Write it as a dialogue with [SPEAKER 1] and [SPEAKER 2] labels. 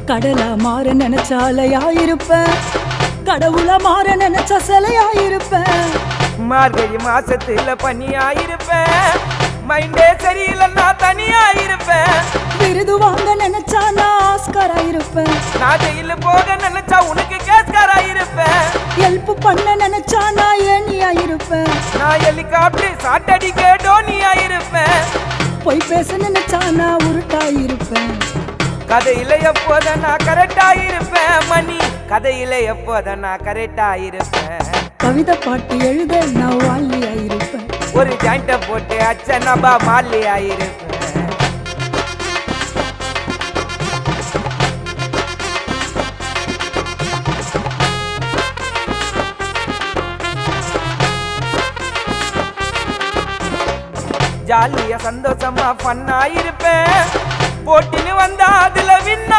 [SPEAKER 1] கடலா மாற நினைச்சாலையாயிருப்பேன், கடவுளா மாற நினைச்சா சிலையாயிருப்பேன்.
[SPEAKER 2] மார்கழி மாசத்துல பனியாயிருப்பேன், மைண்டே சரியில்லைன்னா தனியாயிருப்பேன்.
[SPEAKER 1] விருது வாங்க நினைச்சா நான் ஆஸ்கராயிருப்பேன்,
[SPEAKER 2] நான் ஜெயில போக நினைச்சா உனக்கு கேஸ்காராயிருப்பேன்.
[SPEAKER 1] ஹெல்ப் பண்ண நினைச்சா நான் ஏனியாயிருப்பேன்,
[SPEAKER 2] நான் ஹெலிகாப்டர் சாட்டடிக்க டோனியாயிருப்பேன்.
[SPEAKER 1] பொய் பேச நினைச்சா நான் உருட்டாயிருப்பேன்.
[SPEAKER 2] கதையில எப்போத நான் கரெக்டாயிருப்பேன் மணி, கதையில எப்போத நான் கரெக்டாயிருப்பேன்.
[SPEAKER 1] கவிதை பாட்டு எழுத நான் வாலியாயிருப்பேன்,
[SPEAKER 2] ஒரு ஜாயிண்ட போட்டு அச்சனபா மாலி ஆயிருப்பேன். ஜாலியா சந்தோஷமா பண்ணாயிருப்பேன், போட்டின்னு வந்தா அதுல வின்னா